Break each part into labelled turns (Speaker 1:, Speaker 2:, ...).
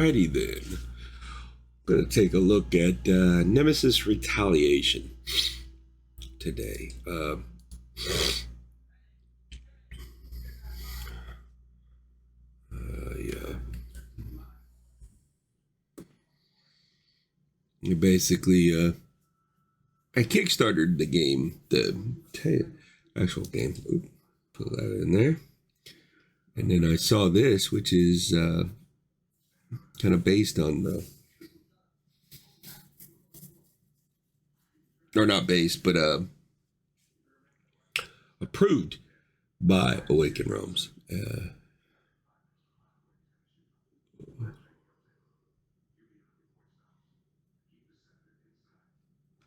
Speaker 1: Alrighty then. I'm going to take a look at Nemesis Retaliation today. You basically, I kickstarted the game, the actual game. Oops, put that in there. And then I saw this, which is kind of based on the, or not based, but approved by Awaken Realms.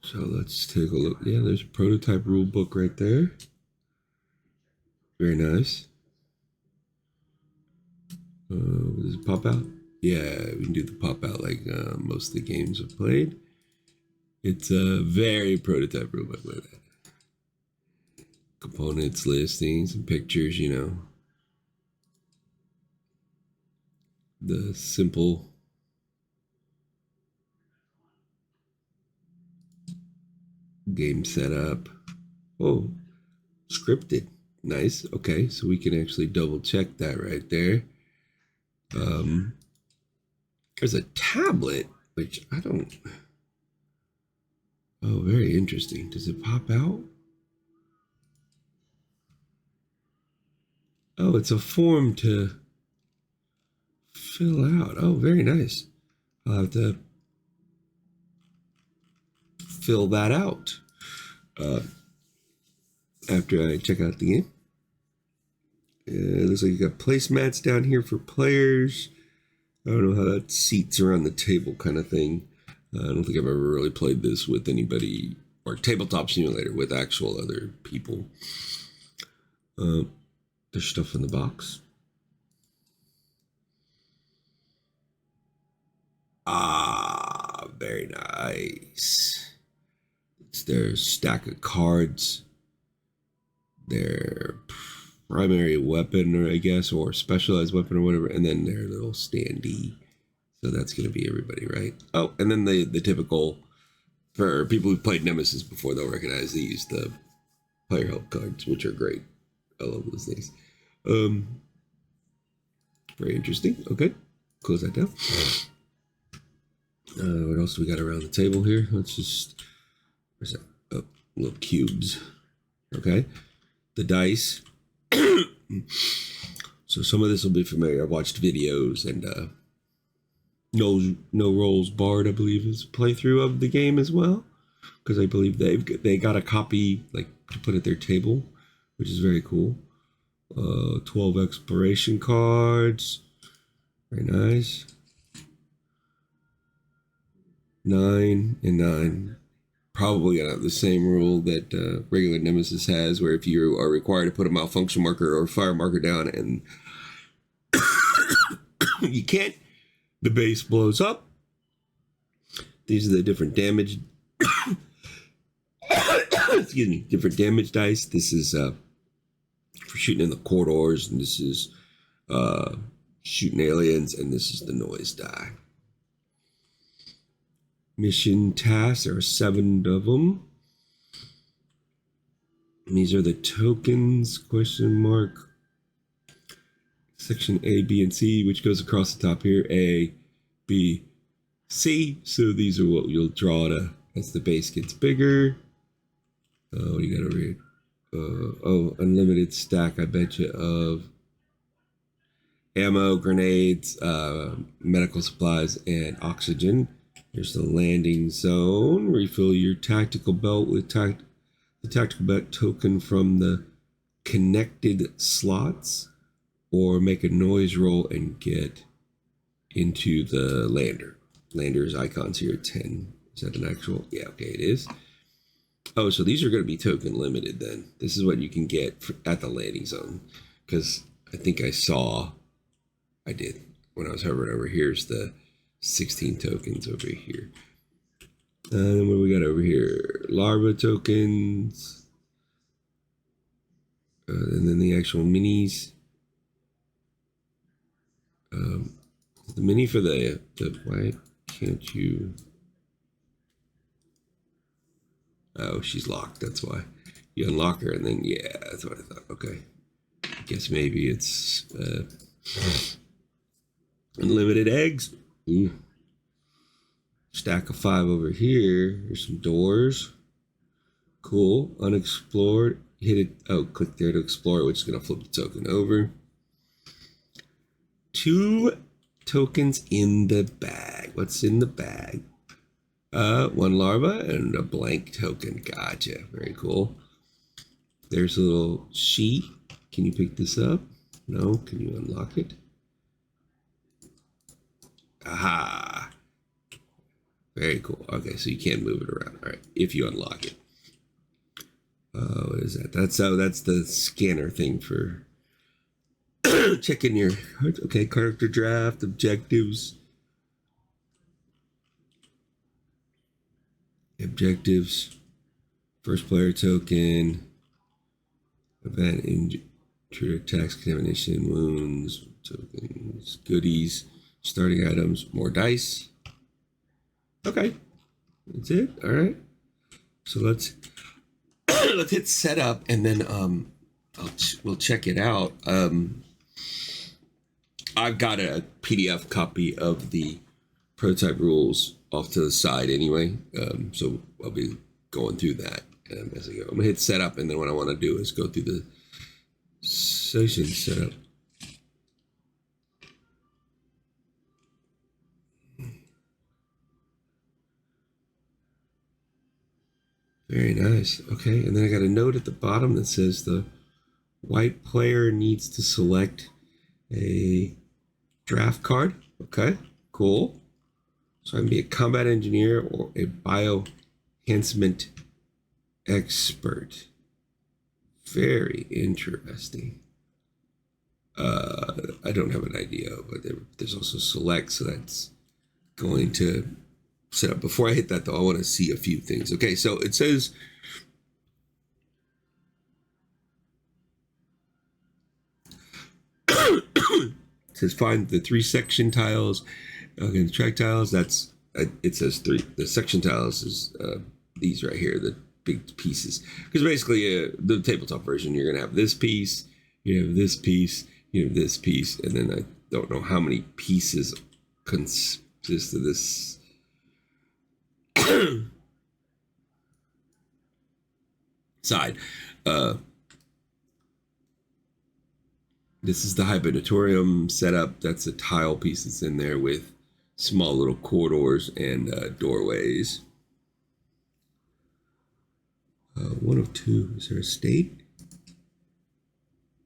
Speaker 1: So let's take a look. Yeah, there's a prototype rule book right there. Very nice. Does it pop out? Yeah, we can do the pop out like most of the games I've played. It's a very prototype rule book like that. Components, listings, and pictures, you know. The simple game setup. Oh, scripted. Nice. Okay, so we can actually double check that right there. There's a tablet, which I don't. Oh, very interesting. Does it pop out? Oh, it's a form to fill out. Oh, very nice. I'll have to fill that out after I check out the game. Looks like you got placemats down here for players. I don't know how that seats around the table kind of thing. I don't think I've ever really played this with anybody, or Tabletop Simulator with actual other people. There's stuff in the box. Ah, very nice. It's their stack of cards, their primary weapon, or I guess, or specialized weapon or whatever, and then their little standee. So that's going to be everybody, right? Oh, and then the typical, for people who've played Nemesis before, they'll recognize these, the player help cards, which are great. I love those things. Very interesting. Okay, close that down. What else do we got around the table here? Let's just, where's that? Oh, little cubes. Okay, the dice. So some of this will be familiar. I've watched videos, and no rolls barred, I believe, is a playthrough of the game as well, because I believe they got a copy like to put at their table, which is very cool. 12 exploration cards, very nice. 9 and 9, probably gonna have the same rule that regular Nemesis has, where if you are required to put a malfunction marker or fire marker down and you can't, the base blows up. These are the different damage excuse me, different damage dice. This is for shooting in the corridors, and this is shooting aliens, and this is the noise die. Mission tasks, there are 7 of them. And these are the tokens, question mark. Section A, B, and C, which goes across the top here. A, B, C. So these are what you'll draw to as the base gets bigger. What do you got over here? Oh, unlimited stack, I bet you, of ammo, grenades, medical supplies, and oxygen. Here's the landing zone. Refill your tactical belt with the tactical belt token from the connected slots, or make a noise roll and get into the lander. Lander's icons here at 10. Is that an actual? Yeah, okay, it is. Oh, so these are going to be token limited then. This is what you can get at the landing zone, because I think I did when I was hovering over. Here's the 16 tokens over here. And what do we got over here? Larva tokens. And then the actual minis. The The mini for the why can't you? Oh, she's locked. That's why. You unlock her and then yeah, that's what I thought. Okay. I guess maybe it's unlimited eggs. Ooh. Stack of 5 over here. There's some doors. Cool. Unexplored. Hit it. Oh, click there to explore, which is going to flip the token over. 2 tokens in the bag. What's in the bag? 1 larva and a blank token. Gotcha. Very cool. There's a little sheet. Can you pick this up? No. Can you unlock it? Aha. Very cool. Okay, so you can move it around. All right, if you unlock it. What is that? That's the scanner thing for checking your okay character draft objectives. Objectives. First player token. Event intruder attacks, contamination, wounds, tokens, goodies, starting items, more dice. Okay, that's it. All right. So let's hit setup and then we'll check it out. I've got a PDF copy of the prototype rules off to the side anyway, so I'll be going through that as I go. I'm gonna hit setup, and then what I want to do is go through the session setup. Very nice. Okay, and then I got a note at the bottom that says the white player needs to select a draft card. Okay, cool. So I can be a combat engineer or a bio-enhancement expert. Very interesting. I don't have an idea, but there's also select, so that's going to set up. Before I hit that, though, I want to see a few things. Okay, so it says find the 3 section tiles. Okay, the track tiles. That's it says 3. The section tiles is these right here, the big pieces. Because basically, the tabletop version, you're gonna have this piece, you have this piece, you have this piece, and then I don't know how many pieces consist of this. Side. This is the hibernatorium setup. That's a tile piece that's in there with small little corridors and doorways. 1 of 2. Is there a state?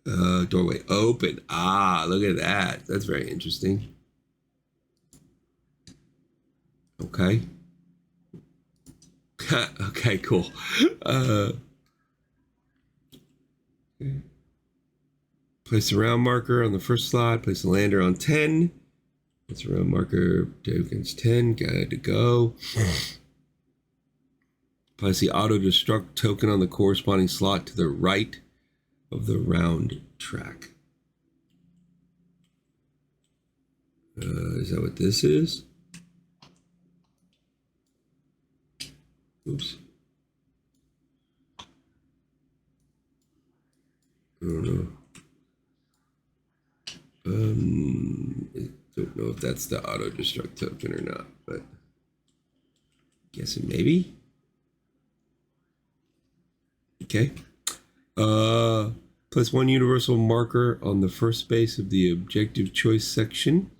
Speaker 1: Doorway open. Ah, look at that. That's very interesting. Okay. Okay, cool. Okay. Place a round marker on the first slot. Place a lander on 10. Place a round marker. Tokens 10. Good to go. Place the auto-destruct token on the corresponding slot to the right of the round track. Is that what this is? Oops. I don't know. I don't know if that's the auto-destruct token or not, but guessing maybe. Okay. Place 1 universal marker on the first space of the objective choice section.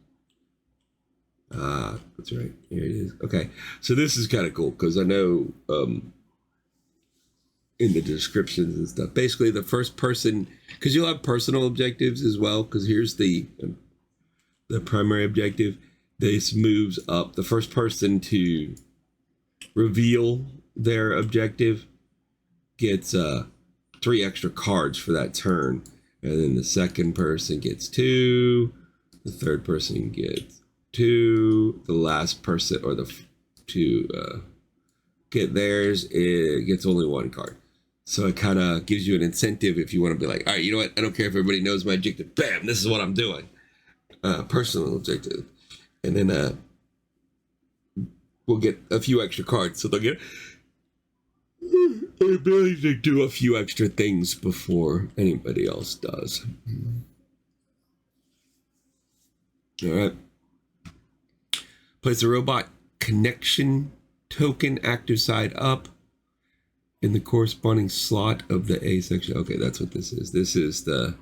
Speaker 1: That's right. Here it is. Okay. So this is kind of cool because I know in the descriptions and stuff, basically the first person, because you'll have personal objectives as well, because here's the primary objective. This moves up. The first person to reveal their objective gets 3 extra cards for that turn, and then the second person gets 2, the third person gets 2, the last person or the to get theirs, it gets only 1 card. So it kind of gives you an incentive if you want to be like, all right, you know what, I don't care if everybody knows my objective, bam, this is what I'm doing. Personal objective. And then we'll get a few extra cards. So they'll get the ability to do a few extra things before anybody else does. All right. Place a robot connection token active side up in the corresponding slot of the A section. Okay, that's what this is. This is the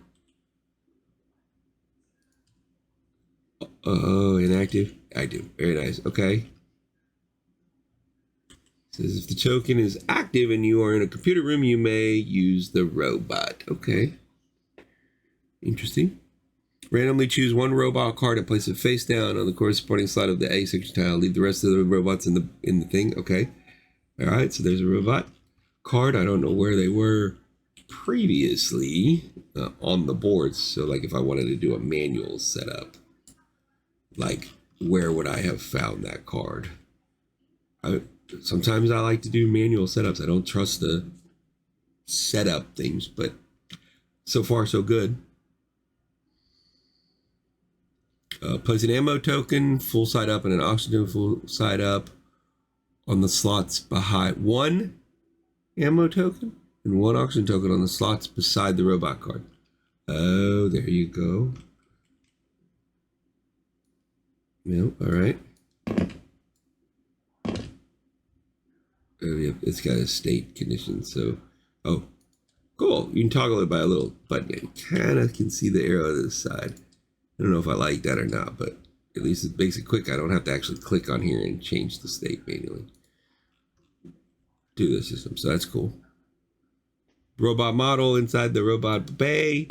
Speaker 1: inactive. I do. Very nice. Okay. Says if the token is active and you are in a computer room, you may use the robot. Okay. Interesting. Randomly choose one robot card and place it face down on the corresponding slot of the A section tile. Leave the rest of the robots in the thing. Okay. All right. So there's a robot card. I don't know where they were previously on the boards. So like if I wanted to do a manual setup, like where would I have found that card? Sometimes I like to do manual setups. I don't trust the setup things, but so far so good. Place an ammo token full side up and an oxygen full side up on the slots behind. One ammo token and one oxygen token on the slots beside the robot card. Oh, there you go. No, all right. Oh, yeah, it's got a state condition. So, oh, cool. You can toggle it by a little button. You kind of can see the arrow to the side. I don't know if I like that or not, but at least it makes it quick. I don't have to actually click on here and change the state manually to the system. So that's cool. Robot model inside the robot bay.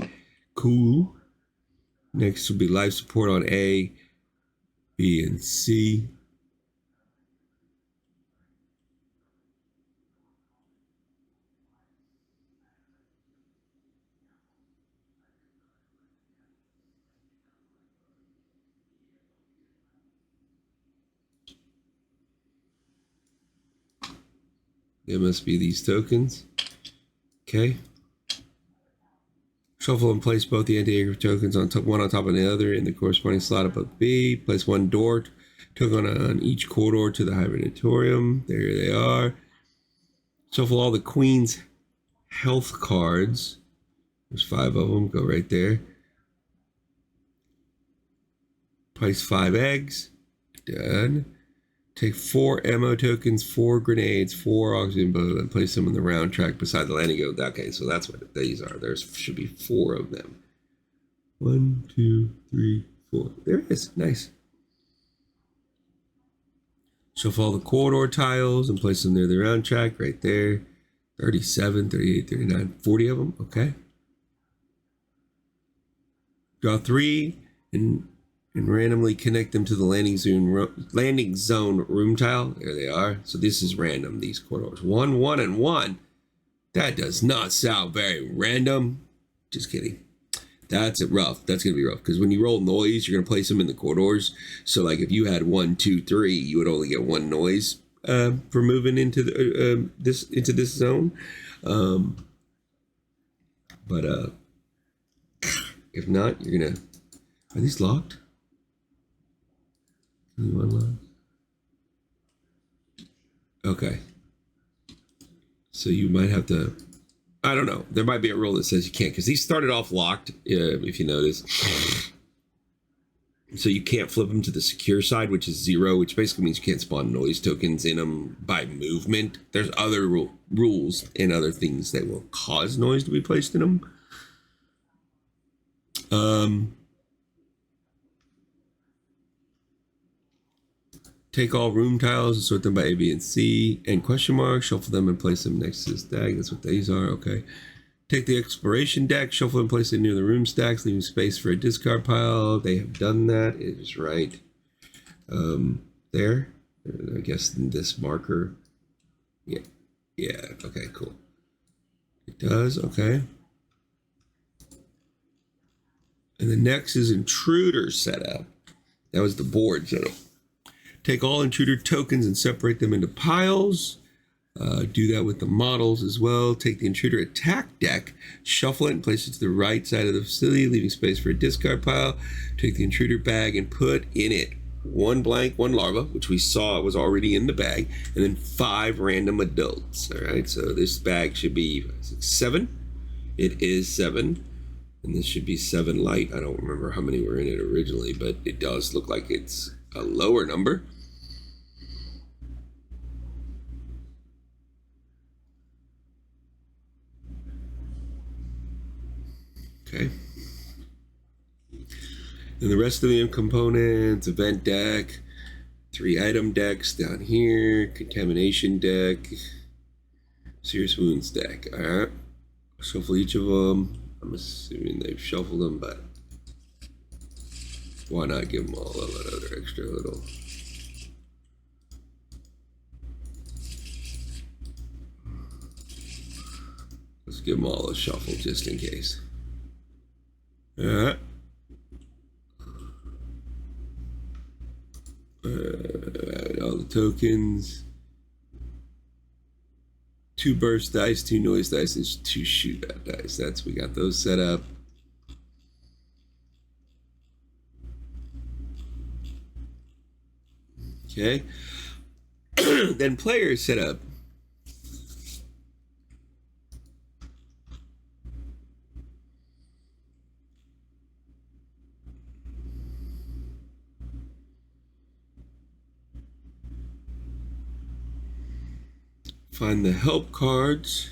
Speaker 1: Cool. Next will be life support on A, B, and C. There must be these tokens. Okay. Shuffle and place both the anti-aggro tokens on top, one on top of the other in the corresponding slot above B. Place one door token on each corridor to the hibernatorium. There they are. Shuffle all the Queen's health cards. There's 5 of them. Go right there. Place 5 eggs. Done. Take 4 ammo tokens, 4 grenades, 4 oxygen bullets, and place them in the round track beside the landing gear. Okay, so that's what these are. There should be 4 of them. 1, 2, 3, 4. There it is. Nice. Shuffle all the corridor tiles and place them near the round track right there. 37, 38, 39, 40 of them. Okay. Draw 3 and randomly connect them to the landing zone room tile. There they are. So this is random, these corridors. 1, 1, and 1. That does not sound very random. Just kidding. That's rough. That's going to be rough. Because when you roll noise, you're going to place them in the corridors. So like if you had 1, 2, 3, you would only get 1 noise for moving into the this zone. But if not, you're going to... Are these locked? Can you unlock? Okay. So you might have to... I don't know. There might be a rule that says you can't, because these started off locked, if you notice. So you can't flip them to the secure side, which is 0, which basically means you can't spawn noise tokens in them by movement. There's other rules and other things that will cause noise to be placed in them. Take all room tiles and sort them by A, B, and C, and question mark, shuffle them and place them next to this deck. That's what these are, okay. Take the exploration deck, shuffle and place it near the room stacks, leaving space for a discard pile. They have done that, it is right there. I guess in this marker. Yeah, okay, cool. It does, okay. And the next is intruder setup. That was the board setup. Take all intruder tokens and separate them into piles. Do that with the models as well. Take the intruder attack deck, shuffle it and place it to the right side of the facility, leaving space for a discard pile. Take the intruder bag and put in it 1 blank, 1 larva, which we saw was already in the bag, and then 5 random adults. All right, so this bag should be 7. It is 7, and this should be 7 light. I don't remember how many were in it originally, but it does look like it's a lower number. Okay. And the rest of the components, event deck, 3 item decks down here, contamination deck, serious wounds deck. All right. Shuffle each of them. I'm assuming they've shuffled them, but why not give them all a little extra little. Let's give them all a shuffle just in case. All right. All the tokens. 2 burst dice, 2 noise dice, and 2 shoot out dice. We got those set up. Okay. Then players set up. Find the help cards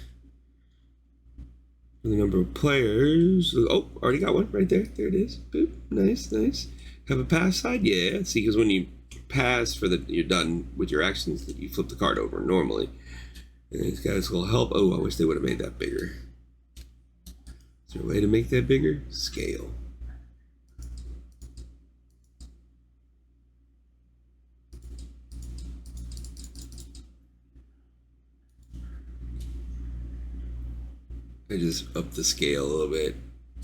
Speaker 1: for the number of players. Oh, already got one right there. There it is. Boop. Nice, nice. Have a pass side? Yeah. See, because when you pass you're done with your actions, you flip the card over normally. And it's got this little help. Oh, I wish they would have made that bigger. Is there a way to make that bigger? Scale. I just up the scale a little bit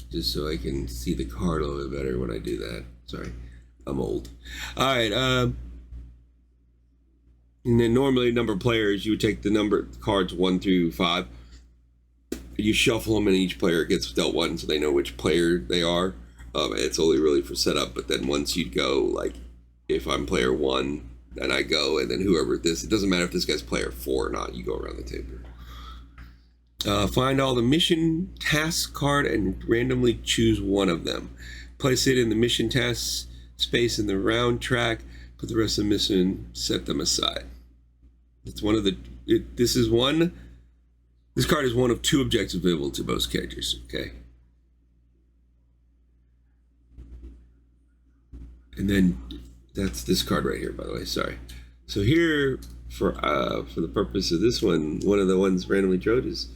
Speaker 1: just so I can see the card a little bit better when I do that. Sorry, I'm old. All right. And then normally number of players, you would take the number cards 1 through 5. You shuffle them and each player gets dealt 1 so they know which player they are. It's only really for setup, but then once you go, like if I'm player 1, then I go, and then whoever it doesn't matter if this guy's player 4 or not, you go around the table. Find all the mission tasks card and randomly choose one of them. Place it in the mission tasks space in the round track. Put the rest of the mission, set them aside. It's one of the. This card is one of 2 objectives available to most characters. Okay. And then that's this card right here, by the way. Sorry. So here, for the purpose of this one of the ones randomly drawn is.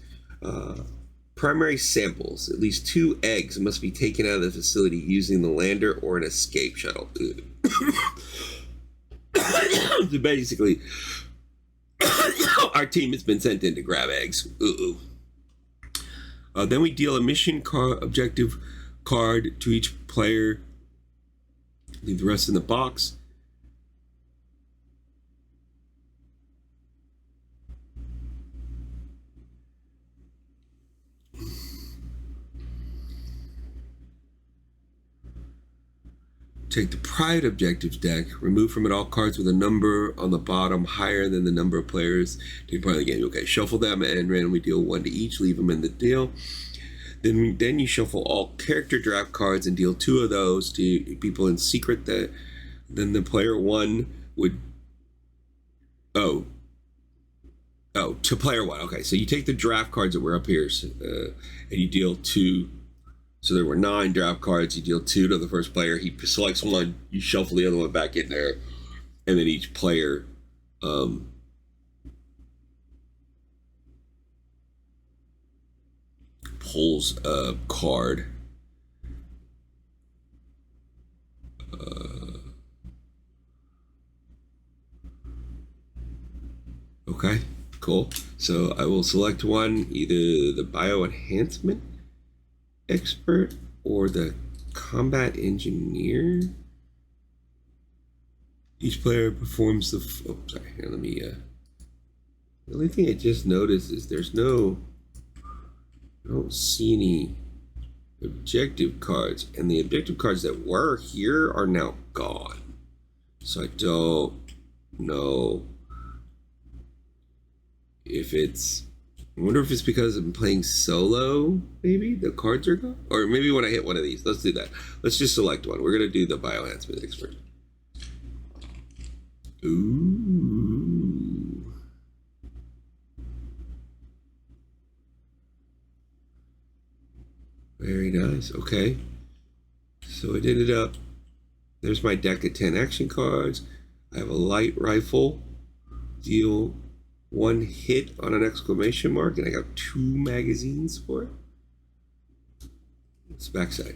Speaker 1: Primary samples. At least 2 eggs must be taken out of the facility using the lander or an escape shuttle. So basically, our team has been sent in to grab eggs. Then we deal a mission objective card to each player. Leave the rest in the box. Take the private objectives deck, remove from it all cards with a number on the bottom higher than the number of players taking part in the game. Okay, shuffle them and randomly deal 1 to each, leave them in the deal. Then you shuffle all character draft cards and deal 2 of those to people in secret. Then the player 1 would... to player 1. Okay, so you take the draft cards that were up here and you deal 2. So there were 9 draft cards. You deal 2 to the first player. He selects one. You shuffle the other one back in there, and then each player pulls a card. Okay, cool. So I will select one, either the bio enhancement expert or the combat engineer. Each player performs the sorry, here, let me the only thing I just noticed is I don't see any objective cards, and the objective cards that were here are now gone. So I don't know if it's... I wonder if it's because I'm playing solo, maybe? The cards are gone? Or maybe when I hit one of these. Let's do that. Let's just select one. We're going to do the Bioenhancement Expert. Ooh. Very nice. Okay. So it ended up... There's my deck of 10 action cards. I have a light rifle. Deal 1 hit on an exclamation mark, and I got 2 magazines for it. It's backside.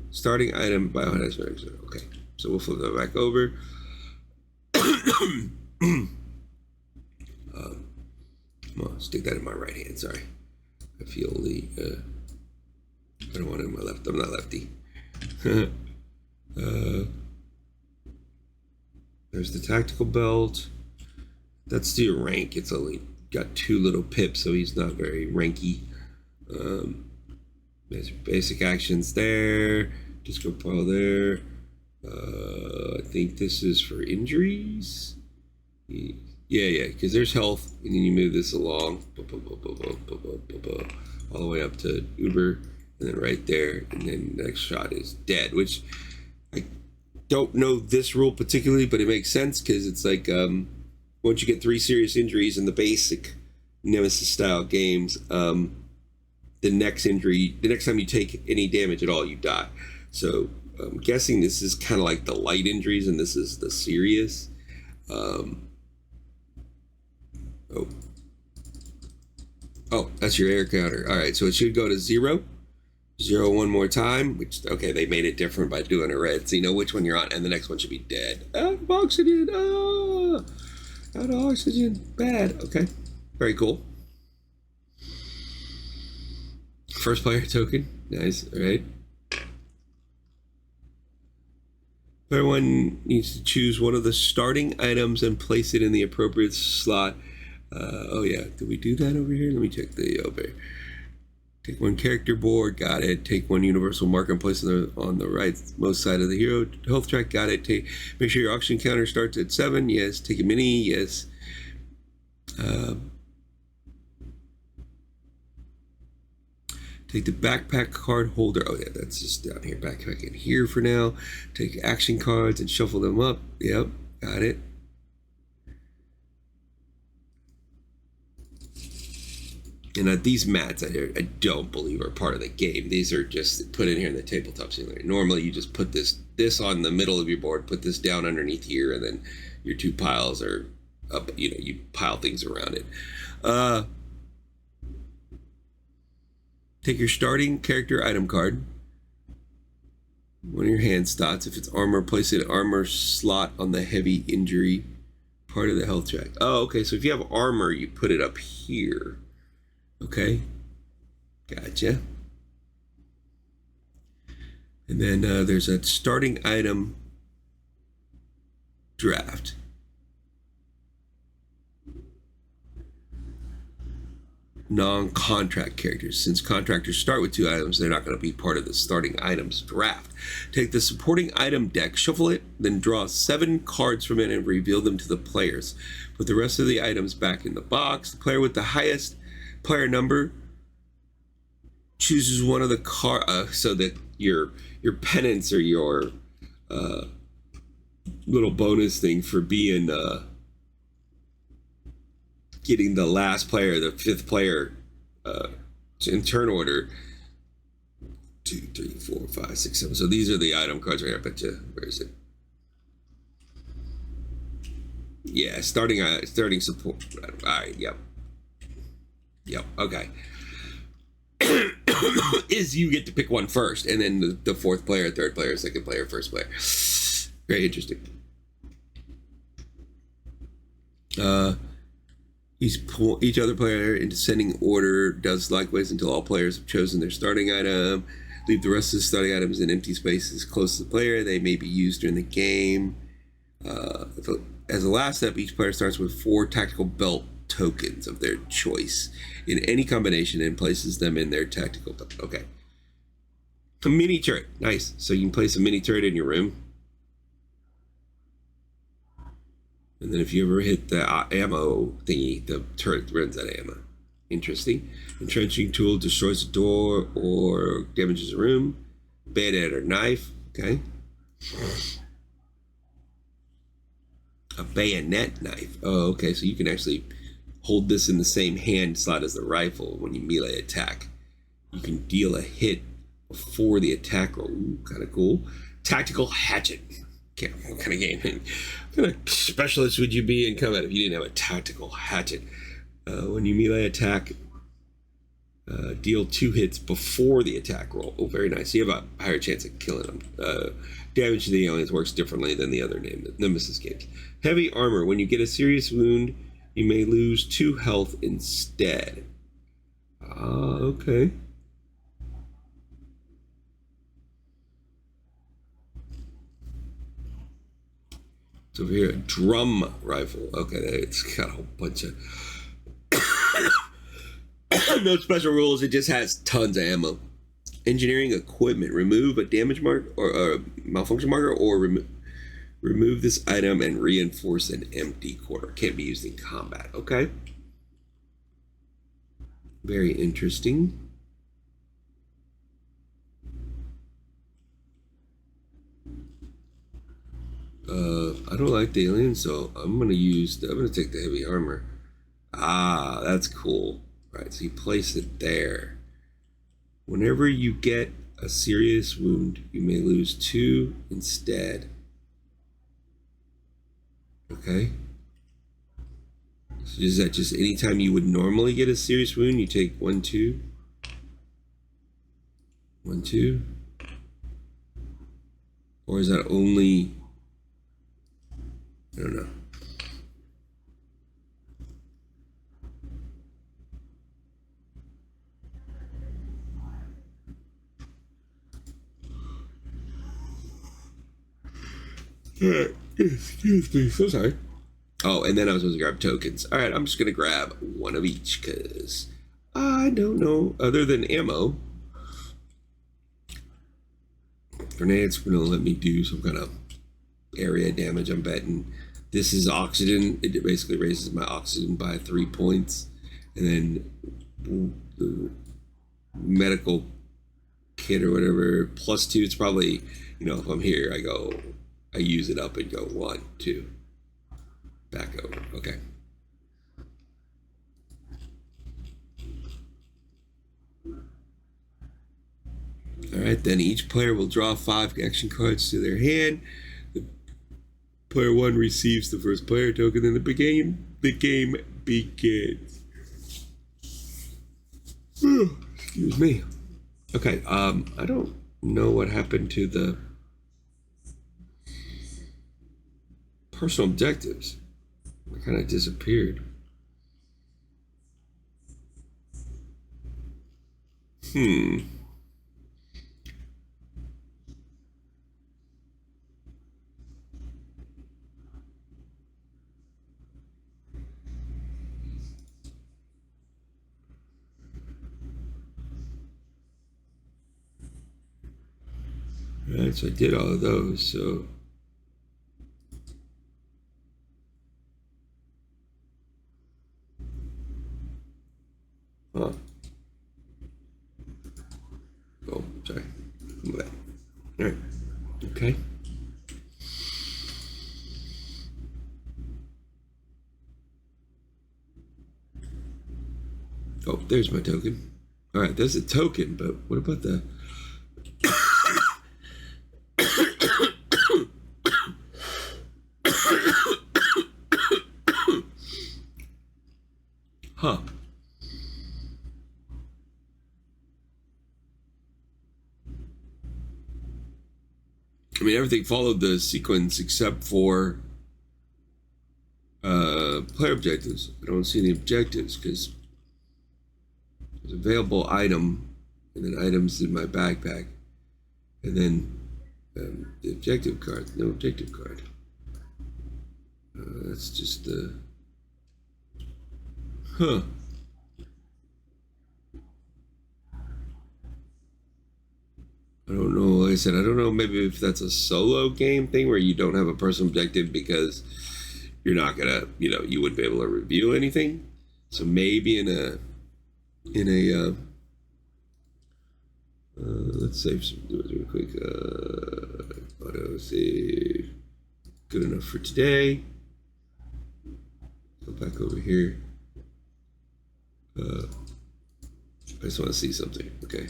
Speaker 1: Starting item, Bioenhancement. Okay, so we'll flip that back over. Well, stick that in my right hand. Sorry, I feel the. I don't want it in my left. I'm not lefty. There's the tactical belt. That's the rank. It's only got 2 little pips, so he's not very ranky. There's basic actions there. Disco pile there. I think this is for injuries. Yeah, because there's health, and then you move this along all the way up to Uber, and then right there, and then the next shot is dead, which I don't know this rule particularly, but it makes sense because it's like once you get 3 serious injuries in the basic Nemesis style games, the next time you take any damage at all, you die. So I'm guessing this is kind of like the light injuries, and this is the serious. Oh, that's your air counter. All right, so it should go to 0. 0 one more time, which, okay, they made it different by doing a red, so you know which one you're on, and the next one should be dead. Out of oxygen. Out of oxygen. Bad. Okay, very cool. First player token. Nice. All right. Everyone needs to choose one of the starting items and place it in the appropriate slot. Oh yeah, did we do that over here? Let me check the over. Take 1 character board, got it. Take 1 universal marker and place it on the rightmost side of the hero health track, got it. Make sure your oxygen counter starts at 7. Yes. Take a mini. Yes. Take the backpack card holder. Oh yeah, that's just down here. Backpack in here for now. Take action cards and shuffle them up. Yep, got it. And these mats I don't believe are part of the game. These are just put in here in the Tabletop Simulator. Normally you just put this on the middle of your board, put this down underneath here, and then your 2 piles are up. You know, you pile things around it. Take your starting character item card. One of your hand slots. If it's armor, place an armor slot on the heavy injury part of the health track. Oh, okay. So if you have armor, you put it up here. Okay, gotcha. And then there's a starting item draft. Non-contract characters. Since contractors start with 2 items, they're not going to be part of the starting items draft. Take the supporting item deck, shuffle it, then draw 7 cards from it and reveal them to the players. Put the rest of the items back in the box. The player with the highest player number chooses one of the so that your penance or your little bonus thing for being getting the last player, the 5th player in turn order. 2, 3, 4, 5, 6, 7. So these are the item cards right here. I bet you. Where is it? Yeah, starting support. All right. Yep. Okay. Is you get to pick one first, and then the 4th player, 3rd player, 2nd player, 1st player. Very interesting. Each other player in descending order does likewise until all players have chosen their starting item. Leave the rest of the starting items in empty spaces close to the player. They may be used during the game. As a last step, each player starts with 4 tactical belt tokens of their choice in any combination and places them in their tactical belt. Okay. A mini turret. Nice. So you can place a mini turret in your room. And then if you ever hit the ammo thingy, the turret runs out of ammo. Interesting. Entrenching tool destroys a door or damages a room. Bayonet or knife. Okay. A bayonet knife. Oh, okay. So you can actually hold this in the same hand slot as the rifle when you melee attack. You can deal a hit before the attack roll. Ooh, kind of cool. Tactical hatchet. Okay, what kind of game? What kind of specialist would you be in combat if you didn't have a tactical hatchet? When you melee attack, deal 2 hits before the attack roll. Oh, very nice. You have a higher chance of killing them. Damage to the aliens works differently than the other Nemesis games. Heavy armor. When you get a serious wound, you may lose 2 health instead. Okay. So over here, a drum rifle. Okay, it's got a whole bunch of no special rules. It just has tons of ammo. Engineering equipment. Remove a damage mark or a malfunction marker, or remove this item and reinforce an empty quarter. Can't be used in combat. Okay. Very interesting. I don't like the alien, so I'm gonna take the heavy armor. Ah, that's cool. All right, so you place it there. Whenever you get a serious wound, you may lose 2 instead. Okay. So is that just anytime you would normally get a serious wound, you take 1, 2? 1, 2? Or is that only... I don't know. Excuse me, so sorry. Oh, and then I was supposed to grab tokens. All right, I'm just gonna grab 1 of each because I don't know. Other than ammo, grenades gonna let me do some kind of area damage. I'm betting this is oxygen. It basically raises my oxygen by 3 points, and then the medical kit or whatever +2. It's probably, if I'm here, I use it up and go 1, 2, back over. Okay. All right, then each player will draw 5 action cards to their hand. The player 1 receives the first player token, then the game begins. Excuse me. Okay, I don't know what happened to the personal objectives. They kind of disappeared. All right, so I did all of those, so... Huh. Oh, sorry. Move that. All right. Okay. Oh, there's my token. All right, there's a token, but what about the... Huh. I mean, everything followed the sequence except for player objectives. I don't see any objectives because there's available item and then items in my backpack. And then the objective card. No objective card. That's just the... Huh. I don't know. Like I said, I don't know maybe if that's a solo game thing where you don't have a personal objective because you're not gonna, you wouldn't be able to review anything. So maybe in a let's save some, do it real quick. Auto save. Good enough for today. Go back over here. I just want to see something, okay?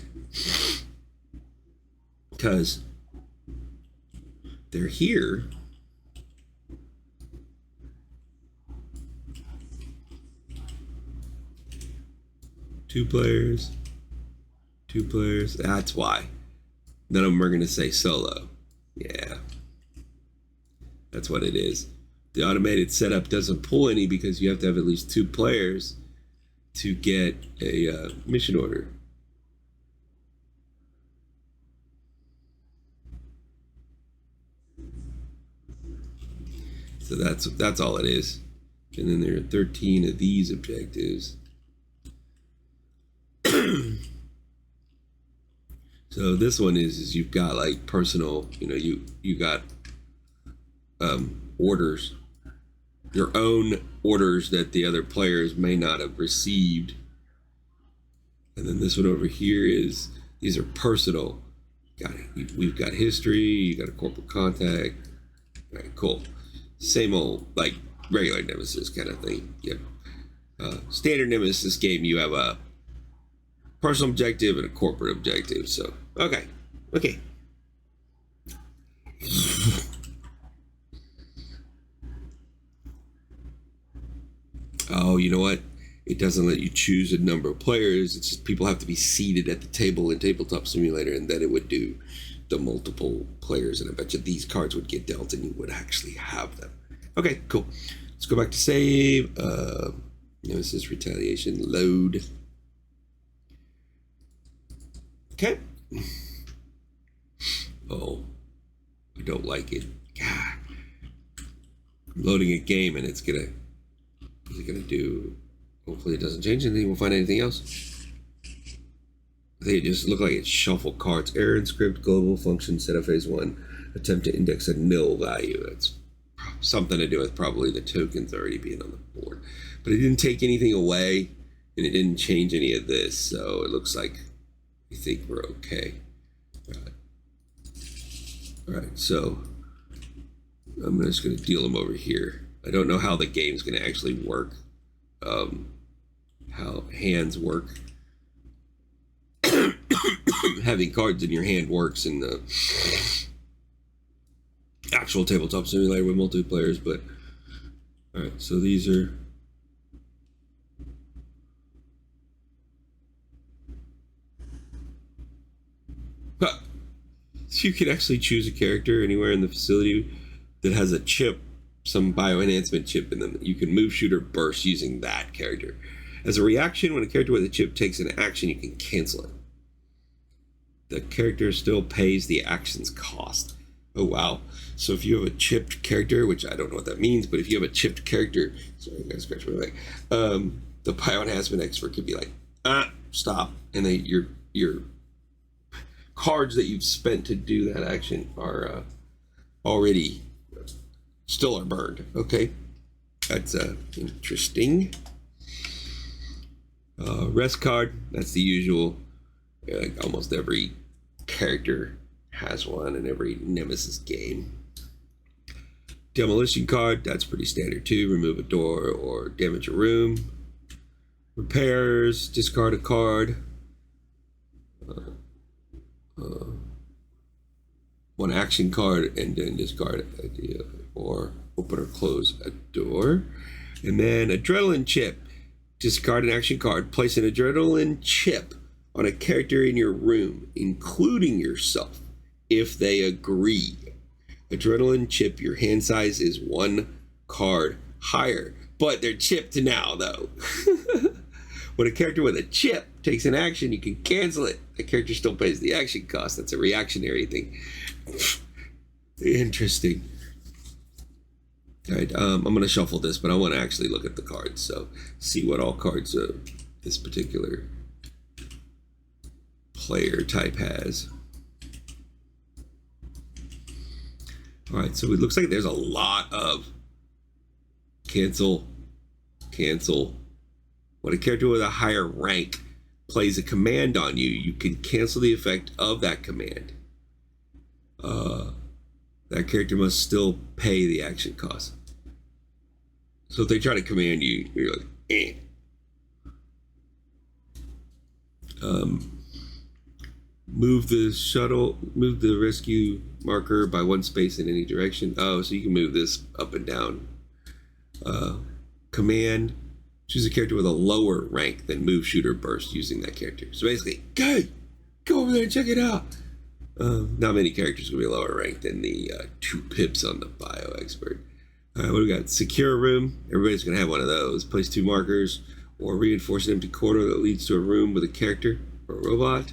Speaker 1: Because they're here. Two players. That's why. None of them are going to say solo. Yeah. That's what it is. The automated setup doesn't pull any because you have to have at least 2 players to get a mission order. So that's all it is. And then there are 13 of these objectives. So this one is you've got like personal, you got orders, your own orders that the other players may not have received. And then this one over here is, these are personal. We've got history, you got a corporate contact. All right, cool. Same old, like regular Nemesis kind of thing. Yep. Standard Nemesis game, you have a personal objective and a corporate objective. So, okay. Oh, you know what? It doesn't let you choose a number of players. It's just people have to be seated at the table in Tabletop Simulator, and then it would do the multiple players. And I bet you these cards would get dealt and you would actually have them. Okay, cool. Let's go back to save. Nemesis Retaliation, load. Okay. Oh, I don't like it. God. I'm loading a game and is it gonna do, hopefully it doesn't change anything. We'll find anything else. I think it just looked like it shuffled cards. Error in script, global function, set of phase 1. Attempt to index a nil value. That's something to do with probably the tokens already being on the board. But it didn't take anything away and it didn't change any of this. So it looks like we think we're okay. All right, so I'm just going to deal them over here. I don't know how the game's going to actually work, how hands work. Having cards in your hand works in the actual Tabletop Simulator with multiplayers, but all right, so these are so you can actually choose a character anywhere in the facility that has a chip, some bioenhancement chip in them. You can move, shoot, or burst using that character. As a reaction, when a character with a chip takes an action, you can cancel it. The character still pays the action's cost. Oh, wow. So if you have a chipped character, which I don't know what that means, but if you have a chipped character, sorry, I gotta scratch my back. The bioenhancement expert could be like, stop. And then your cards that you've spent to do that action are already still are burned. Okay, that's interesting. Rest card, that's the usual. Like almost every character has one in every Nemesis game. Demolition card, that's pretty standard too. Remove a door or damage a room. Repairs, discard a card. One action card and then discard idea, or open or close a door. And then adrenaline chip, discard an action card, place an adrenaline chip on a character in your room, including yourself, if they agree. Adrenaline chip, your hand size is 1 card higher, but they're chipped now though. When a character with a chip takes an action, you can cancel it. The character still pays the action cost. That's a reactionary thing. Interesting. All right, I'm going to shuffle this, but I want to actually look at the cards. So see what all cards this particular player type has. All right, so it looks like there's a lot of Cancel. Cancel. When a character with a higher rank plays a command on you, you can cancel the effect of that command. That character must still pay the action cost. So if they try to command you, you're like, eh. Move the rescue marker by 1 space in any direction. Oh, so you can move this up and down. Command, choose a character with a lower rank than move, shoot, or burst using that character. So basically, go over there and check it out. Not many characters will be lower ranked than the 2 pips on the bio expert. What do we got? Secure a room. Everybody's going to have one of those. Place 2 markers or reinforce an empty corridor that leads to a room with a character or a robot.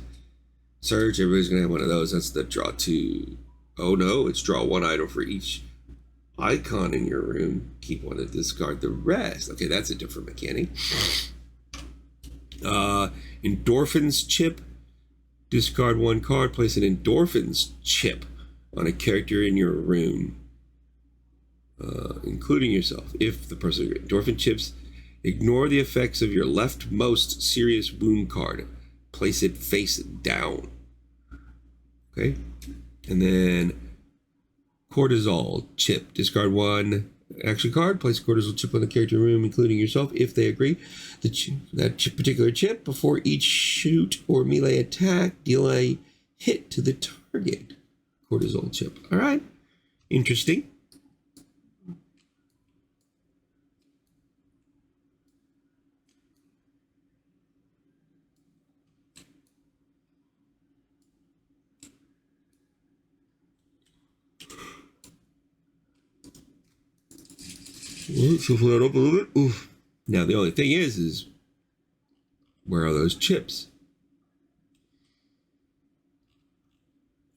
Speaker 1: Search. Everybody's going to have one of those. That's the draw 2. Oh no, it's draw 1 item for each icon in your room. Keep one to discard the rest. Okay, that's a different mechanic. Endorphins chip. Discard 1 card. Place an endorphins chip on a character in your room, including yourself. If the person with endorphin chips, ignore the effects of your leftmost serious wound card. Place it face down. Okay, and then cortisol chip. Discard 1 action card. Place a cortisol chip on the character room, including yourself, if they agree. That particular chip, before each shoot or melee attack, deal a hit to the target. Cortisol chip. All right. Interesting. Shuffle that up a little bit. Oof. Now the only thing is where are those chips?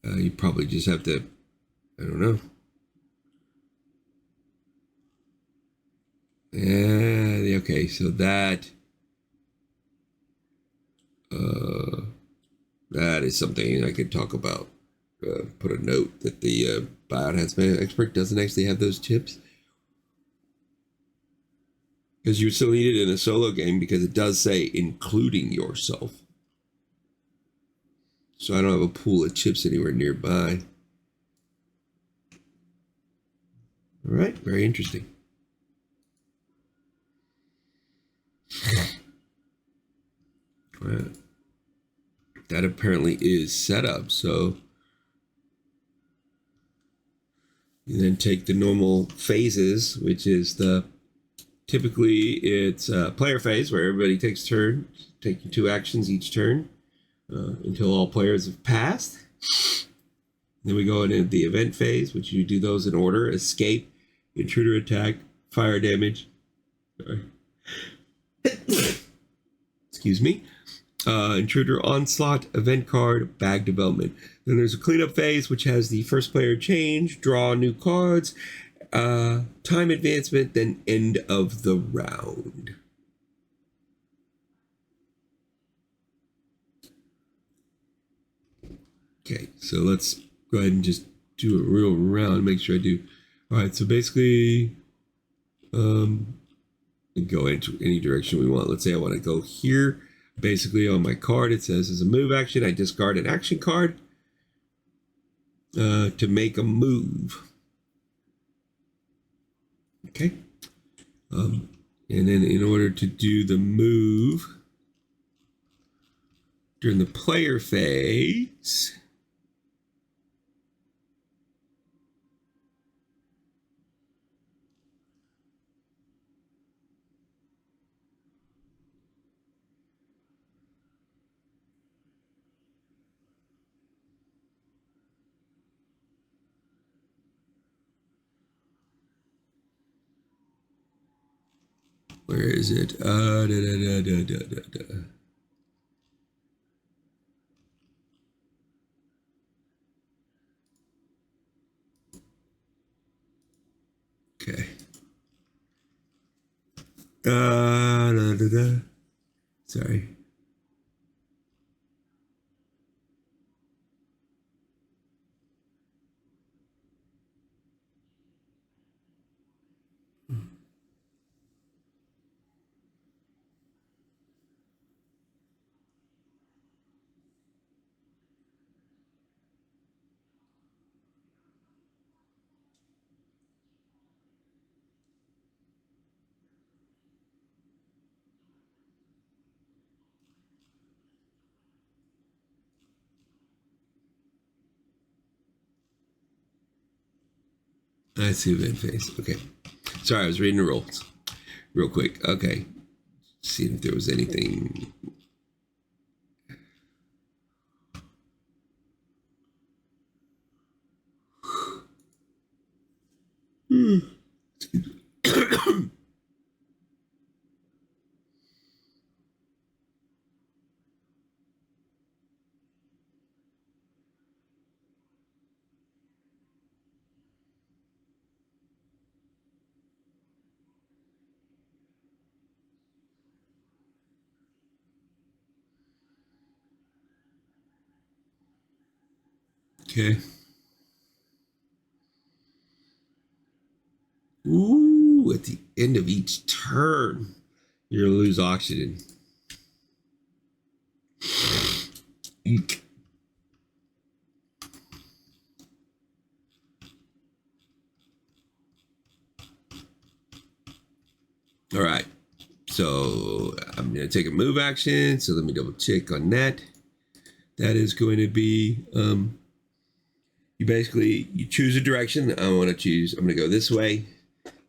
Speaker 1: You probably just have to, I don't know. Okay, so that is something I could talk about. Put a note that the bioenhancement expert doesn't actually have those chips. Because you still need it in a solo game because it does say including yourself. So I don't have a pool of chips anywhere nearby. All right, very interesting. That apparently is set up. So you then take the normal phases, which is typically it's a player phase where everybody takes a turn, taking 2 actions each turn until all players have passed. Then we go into the event phase, which you do those in order: escape, intruder attack, fire damage. Sorry. Excuse me. Intruder onslaught, event card, bag development. Then there's a cleanup phase, which has the first player change, draw new cards, time advancement, then end of the round. Okay, so let's go ahead and just do a real round, make sure I do. All right, so basically, go into any direction we want. Let's say I want to go here. Basically, on my card, it says as a move action, I discard an action card to make a move. Okay. And then in order to do the move during the player phase, where is it? Okay. Sorry. I see event phase. Okay. Sorry, I was reading the rules real quick. Okay. Seeing if there was anything. Okay. Ooh, at the end of each turn, you're going to lose oxygen. Eek. All right. So I'm going to take a move action. So let me double check on that. That is going to be, you choose a direction. I'm going to go this way.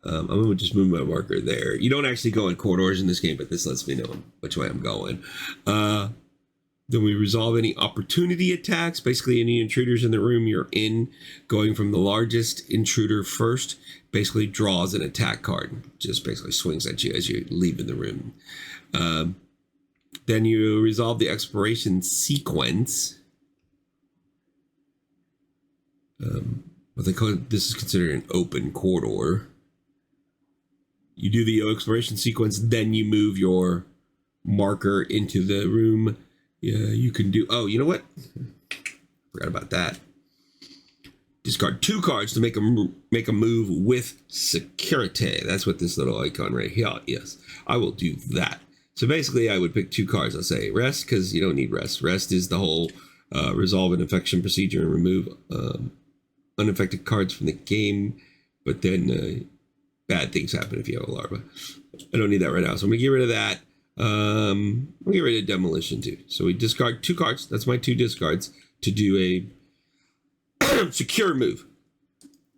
Speaker 1: I'm going to just move my marker there. You don't actually go in corridors in this game, but this lets me know which way I'm going. Then we resolve any opportunity attacks. Basically, any intruders in the room you're in, going from the largest intruder first, basically draws an attack card. Just basically swings at you as you leave in the room. Then you resolve the exploration sequence. What they call it, this is considered an open corridor. You do the exploration sequence, then you move your marker into the room. Yeah, you can do. Oh, you know what? Forgot about that. Discard 2 cards to make a move with security. That's what this little icon right here is. I will do that. So basically, I would pick 2 cards. I'll say rest because you don't need rest. Rest is the whole resolve an infection procedure and remove unaffected cards from the game. But then bad things happen if you have a larva. I don't need that right now, so I'm gonna get rid of that. We'll get rid of demolition too. So we discard 2 cards. That's my 2 discards to do a secure move.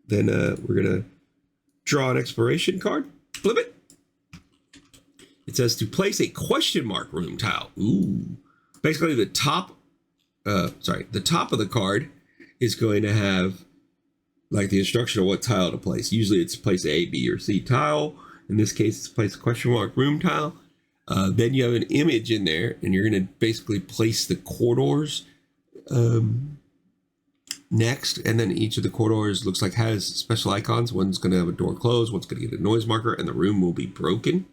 Speaker 1: Then we're gonna draw an exploration card. Flip it. It says to place a question mark room tile. Ooh. Basically the top of the card is going to have like the instruction of what tile to place. Usually it's place A, B, or C tile. In this case, it's place a question mark room tile. Then you have an image in there, and you're going to basically place the corridors next. And then each of the corridors looks like has special icons. One's going to have a door closed, one's going to get a noise marker, and the room will be broken.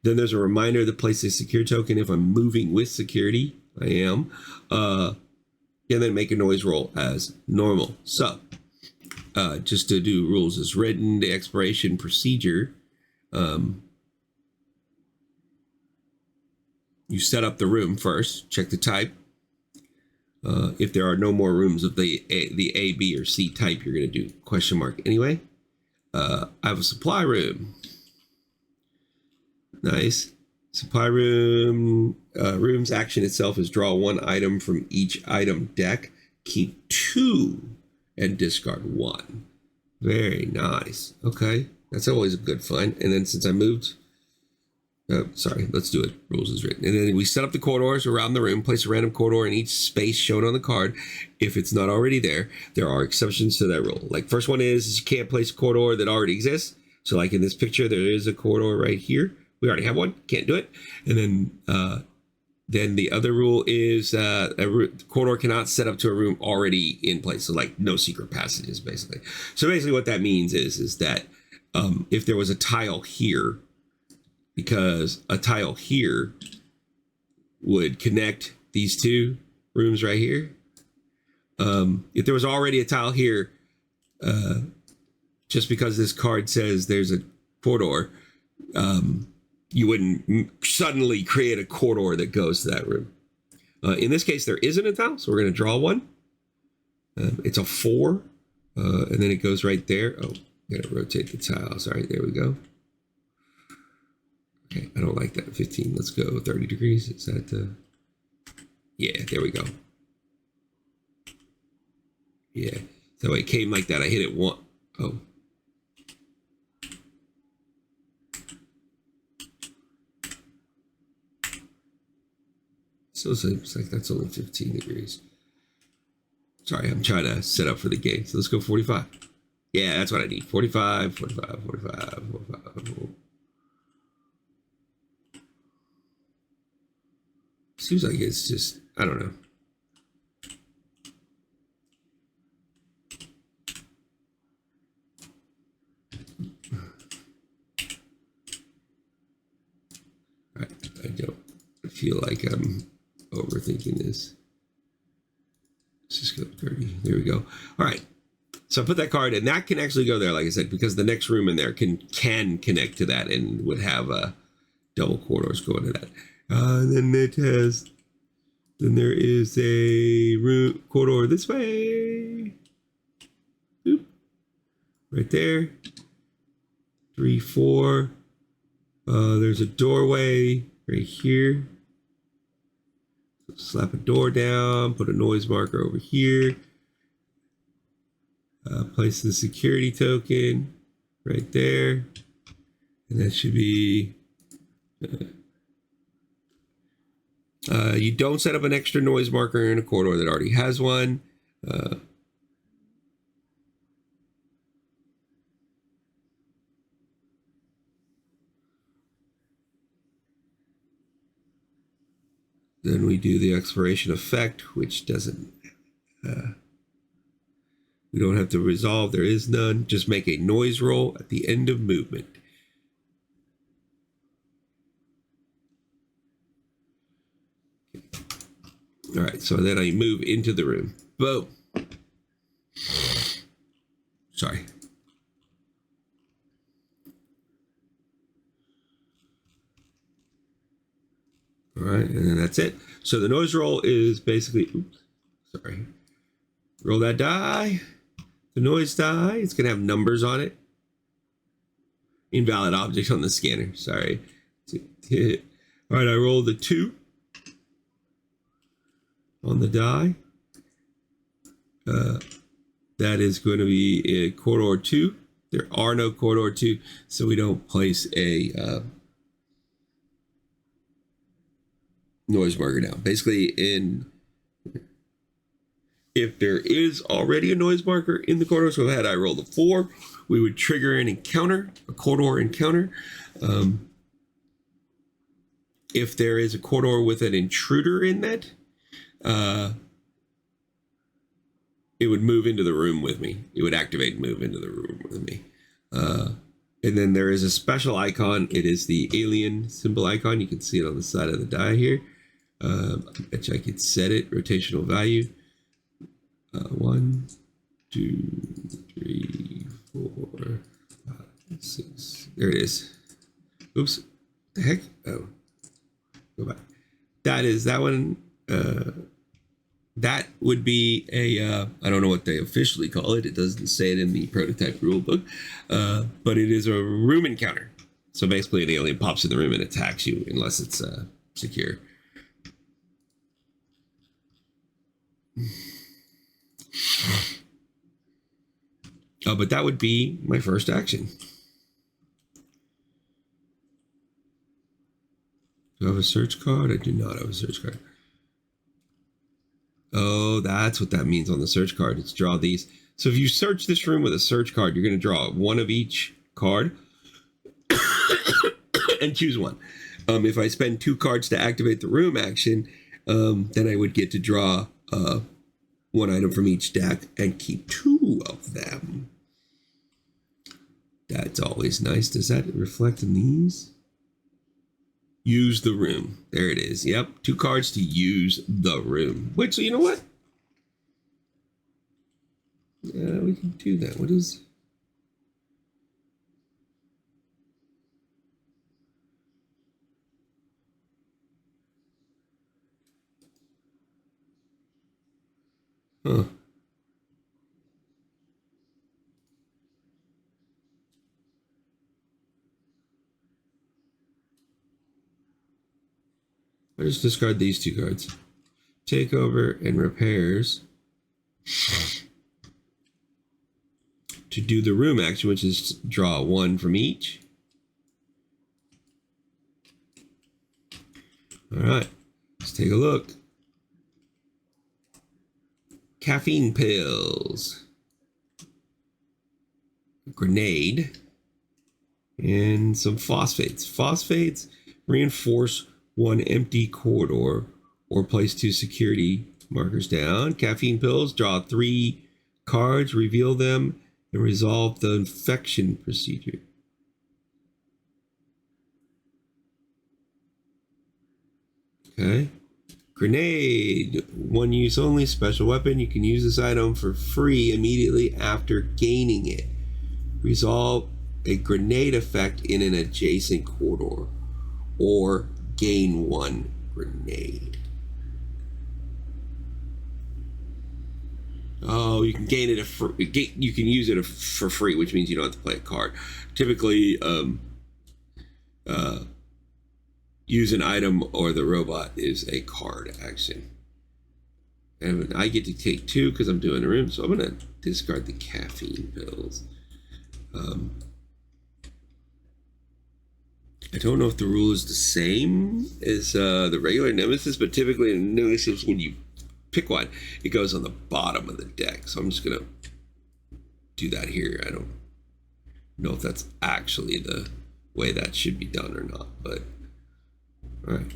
Speaker 1: Then there's a reminder to place a secure token if I'm moving with security. I am. And then make a noise roll as normal. So, just to do rules as written, the exploration procedure. You set up the room first, check the type. If there are no more rooms of the A, B, or C type, you're going to do question mark anyway. I have a supply room. Nice. Supply room. Room's action itself is draw 1 item from each item deck. Keep 2 and discard 1. Very nice. Okay. That's always a good fun. And then since I moved... let's do it. Rules is written. And then we set up the corridors around the room, place a random corridor in each space shown on the card. If it's not already there, there are exceptions to that rule. Like first one is you can't place a corridor that already exists. So like in this picture, there is a corridor right here. We already have one. Can't do it. And then the other rule is a corridor cannot set up to a room already in place. So like no secret passages, basically. So basically what that means is that if there was a tile here, because a tile here would connect these 2 rooms right here. If there was already a tile here, just because this card says there's a corridor, you wouldn't suddenly create a corridor that goes to that room. In this case, there isn't a tile, so we're going to draw one. It's a 4, and then it goes right there. Oh, I'm going to rotate the tile. Sorry, there we go. Okay, I don't like that. 15, let's go 30 degrees. Is that yeah, there we go. Yeah, so it came like that. I hit it one. Oh, Still seems like that's only 15 degrees. Sorry, I'm trying to set up for the game. So let's go 45. Yeah, that's what I need. 45, 45, 45, 45. Seems like it's just, I don't know. I don't feel like I'm overthinking this. Let's just go 30. There we go. All right. So I put that card, and that can actually go there, like I said, because the next room in there can connect to that and would have double corridors going to that. Then it has, then there is a room corridor this way. Boop. Right there. 3, 4. There's a doorway right here. Slap a door down, put a noise marker over here. Place the security token right there. And that should be... you don't set up an extra noise marker in a corridor that already has one. Then we do the exploration effect, which doesn't... we don't have to resolve. There is none. Just make a noise roll at the end of movement. All right, so then I move into the room. Boom. Sorry. All right, and then that's it. So the noise roll is basically, oops, sorry. Roll that die. The noise die. It's going to have numbers on it. Invalid object on the scanner. Sorry. All right, I rolled the 2 on the die. That is going to be a corridor 2. There are no corridor 2, so we don't place a noise marker down. Basically, if there is already a noise marker in the corridor, so had I rolled a 4, we would trigger an encounter, a corridor encounter. If there is a corridor with an intruder in that, it would move into the room with me. It would activate and move into the room with me. And then there is a special icon. It is the alien symbol icon. You can see it on the side of the die here. I bet you I could set it, rotational value. 1, 2, 3, 4, 5, 6. There it is. Oops. What the heck? Oh. Go back. That is that one. That would be a, I don't know what they officially call it. It doesn't say it in the prototype rulebook, but it is a room encounter. So basically an alien pops in the room and attacks you unless it's secure. But that would be my first action. Do I have a search card? I do not have a search card. Oh, that's what that means on the search card. It's draw these. So if you search this room with a search card, you're going to draw one of each card and choose one. If I spend 2 cards to activate the room action, then I would get to draw one item from each deck and keep 2 of them. That's always nice. Does that reflect in these? Use the room. There it is. Yep. 2 cards to use the room. Wait, so you know what? Yeah, we can do that. What is... Huh. I just discard these 2 cards. Takeover and repairs. To do the room action, which is draw 1 from each. All right. Let's take a look. Caffeine pills. Grenade. And some phosphates. Phosphates reinforce one empty corridor or place 2 security markers down. Caffeine pills, draw 3 cards, reveal them, and resolve the infection procedure. Okay. Grenade, 1 use only, special weapon. You can use this item for free immediately after gaining it. Resolve a grenade effect in an adjacent corridor or gain 1 grenade. Oh, you can gain it you can use it for free, which means you don't have to play a card. Typically, use an item or the robot is a card action. And I get to take 2 because I'm doing a room, so I'm going to discard the caffeine pills. I don't know if the rule is the same as the regular Nemesis, but typically in Nemesis, when you pick one, it goes on the bottom of the deck. So I'm just going to do that here. I don't know if that's actually the way that should be done or not, but all right.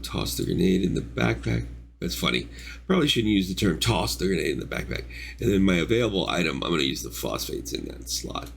Speaker 1: Toss the grenade in the backpack. That's funny. Probably shouldn't use the term toss the grenade in the backpack. And then my available item, I'm going to use the phosphates in that slot.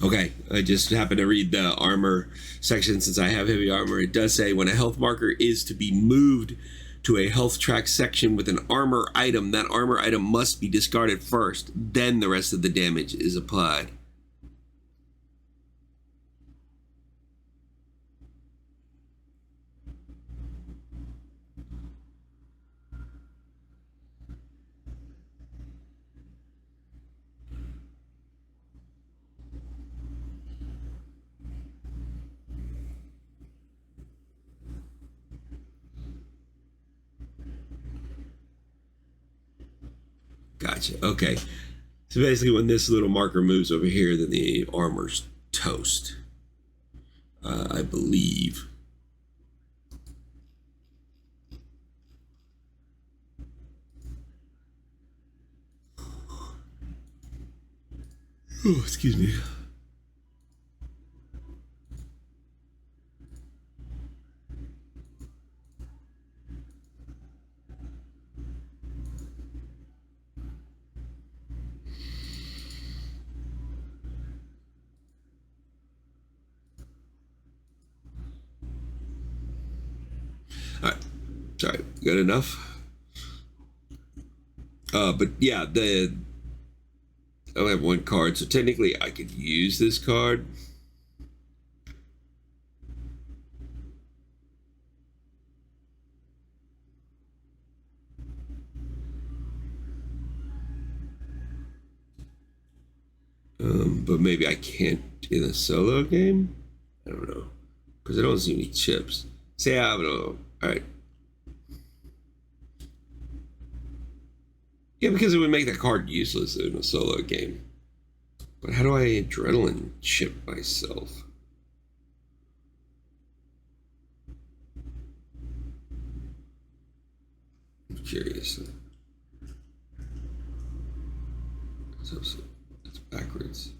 Speaker 1: Okay, I just happened to read the armor section since I have heavy armor. It does say when a health marker is to be moved to a health track section with an armor item, that armor item must be discarded first. Then the rest of the damage is applied. Gotcha. Okay. So basically when this little marker moves over here, then the armor's toast. I believe. Oh, excuse me. All right. Sorry. Good enough. But yeah, I only have 1 card, so technically I could use this card. But maybe I can't in a solo game? I don't know. Because I don't see any chips. Say I don't know. Alright. Yeah, because it would make that card useless in a solo game. But how do I adrenaline chip myself? I'm curious. So it's backwards.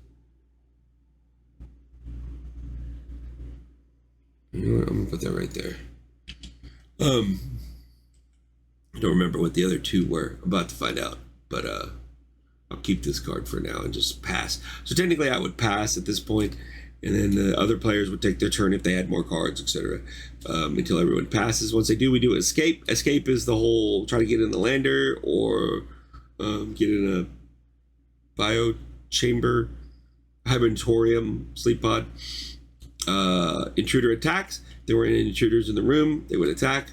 Speaker 1: put that right there. I don't remember what the other two were. I'm about to find out, but I'll keep this card for now and just pass. So technically I would pass at this point, and then the other players would take their turn if they had more cards, etc. Until everyone passes. Once they do, we do escape. Escape is the whole try to get in the lander or get in a bio chamber, hibernatorium, sleep pod. Intruder attacks. If there were any intruders in the room, they would attack.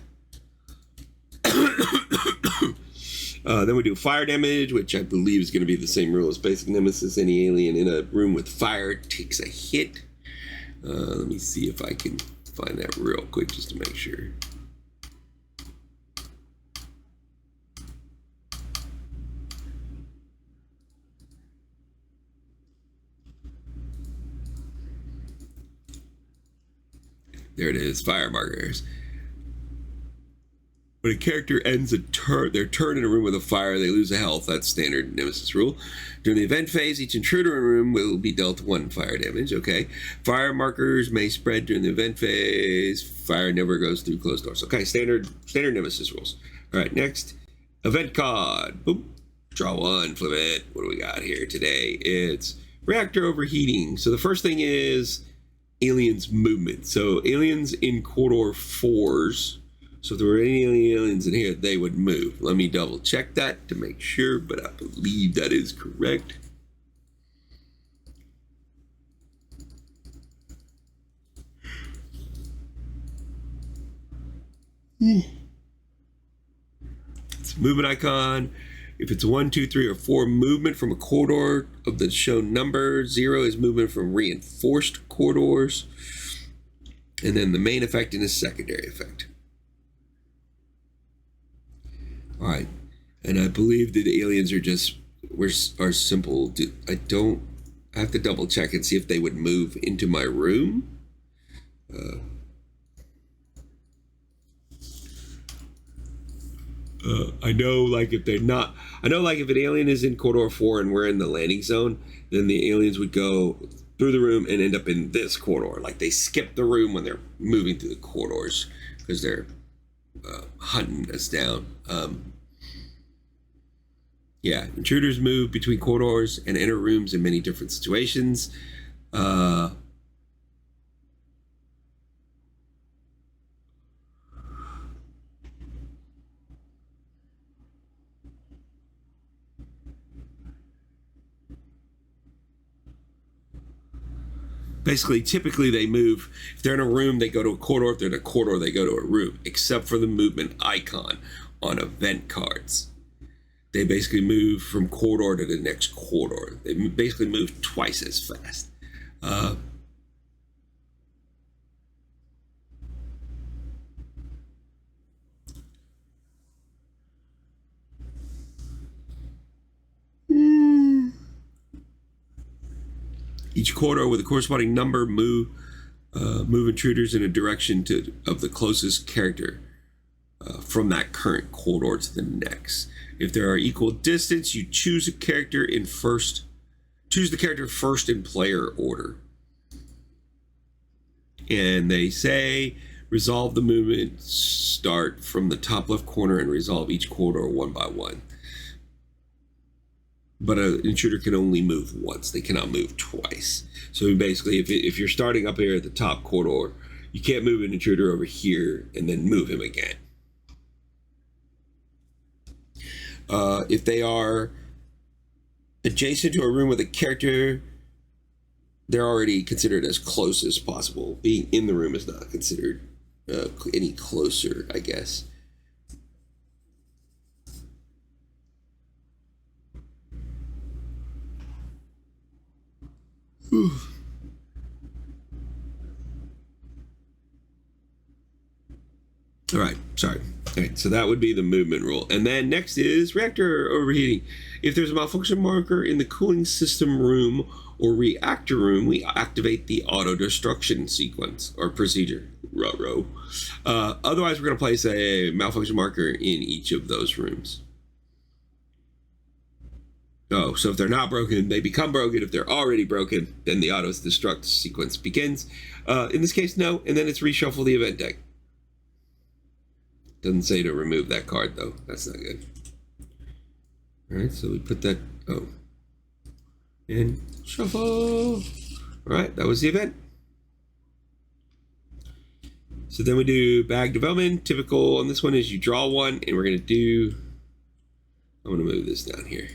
Speaker 1: Then we do fire damage, which I believe is going to be the same rule as basic Nemesis. Any alien in a room with fire takes a hit. Let me see if I can find that real quick just to make sure. There it is, fire markers. When a character ends their turn in a room with a fire, they lose a health. That's standard Nemesis rule. During the event phase, each intruder in a room will be dealt 1 fire damage. Okay. Fire markers may spread during the event phase. Fire never goes through closed doors. Okay, standard Nemesis rules. All right, next. Event card. Boom. Draw 1, flip it. What do we got here today? It's reactor overheating. So the first thing is aliens movement. So aliens in corridor 4s. So if there were any aliens in here, they would move. Let me double check that to make sure, but I believe that is correct. It's a movement icon. If it's 1, 2, 3, or 4 movement from a corridor of the shown number, 0 is movement from reinforced corridors. And then the main effect and the secondary effect. All right, and I believe that the aliens are simple. I have to double check and see if they would move into my room. I know, like if they're not. I know, like if an alien is in corridor 4 and we're in the landing zone, then the aliens would go through the room and end up in this corridor. Like they skip the room when they're moving through the corridors because they're hunting us down. Yeah, intruders move between corridors and enter rooms in many different situations. Basically, typically they move. If they're in a room, they go to a corridor. If they're in a corridor, they go to a room, except for the movement icon on event cards. They basically move from corridor to the next corridor. They basically move twice as fast. Each corridor with a corresponding number move intruders in a direction of the closest character from that current corridor to the next. If there are equal distance, you choose the character first in player order. And they say resolve the movement, start from the top left corner and resolve each corridor 1 by 1. But an intruder can only move once. They cannot move twice. So basically, if you're starting up here at the top corridor, you can't move an intruder over here and then move him again. If they are adjacent to a room with a character, they're already considered as close as possible. Being in the room is not considered any closer, I guess. Whew. All right, sorry. All right, so that would be the movement rule. And then next is reactor overheating. If there's a malfunction marker in the cooling system room or reactor room, we activate the auto destruction sequence or procedure. Otherwise, we're going to place a malfunction marker in each of those rooms. Oh, so if they're not broken, they become broken. If they're already broken, then the auto-destruct sequence begins. In this case, no, and then it's reshuffle the event deck. Doesn't say to remove that card, though. That's not good. All right, so we put that, and shuffle. All right, that was the event. So then we do bag development. Typical on this one is you draw one, and we're going to do, I'm going to move this down here.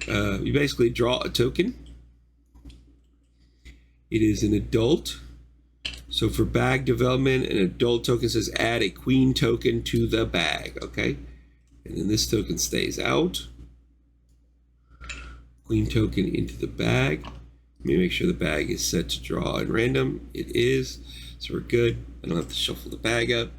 Speaker 1: You basically draw a token. It is an adult. So for bag development, an adult token says add a queen token to the bag, okay? And then this token stays out. Queen token into the bag. Let me make sure the bag is set to draw at random. It is, so we're good. I don't have to shuffle the bag up.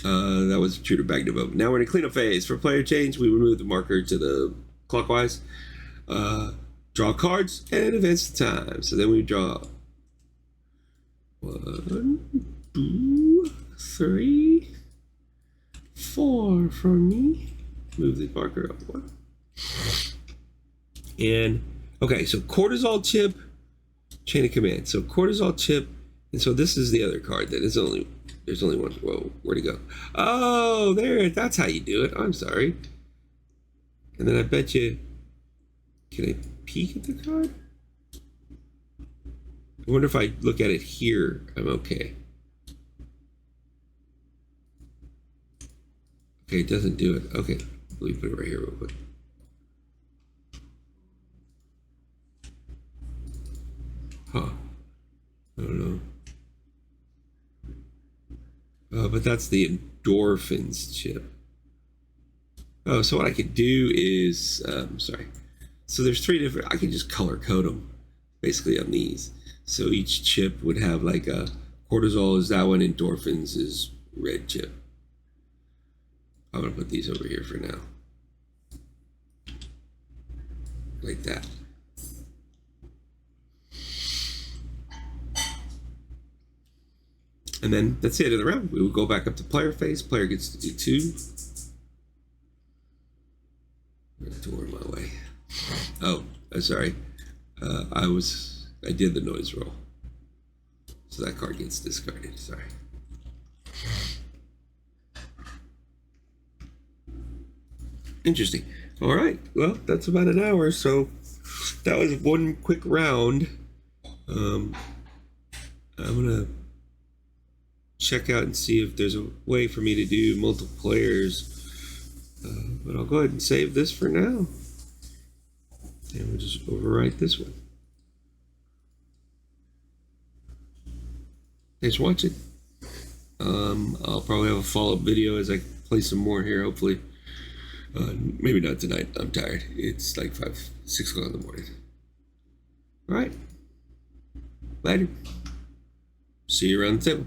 Speaker 1: That was true to bag development. Now we're in a cleanup phase. For player change, we remove the marker to the clockwise. Draw cards and advance the time. So then we draw 1, 2, 3, 4 for me. Move the marker up 1. And okay, so cortisol chip, chain of command. So cortisol chip, and so this is the other card that is only, there's only one. Whoa, where'd it go? Oh, there, that's how you do it. I'm sorry. And then I bet you, can I peek at the card? I wonder if I look at it here, I'm okay. Okay, it doesn't do it. Okay, let me put it right here real quick. Huh. I don't know. But that's the endorphins chip. Oh, so what I could do is, sorry. So there's 3 different, I can just color code them basically on these. So each chip would have like a cortisol is that one, endorphins is red chip. I'm gonna put these over here for now. Like that. And then that's the end of the round. We will go back up to player phase. Player gets to do 2. There's a door in my way. Oh, I'm sorry. I did the noise roll. So that card gets discarded, sorry. Interesting. All right, well, that's about an hour. So that was one quick round. I'm gonna check out and see if there's a way for me to do multiple players. But I'll go ahead and save this for now. And we'll just overwrite this one. Thanks for watching. I'll probably have a follow-up video as I play some more here, hopefully. Maybe not tonight. I'm tired. It's like 5, 6 o'clock in the morning. All right. Later. See you around the table.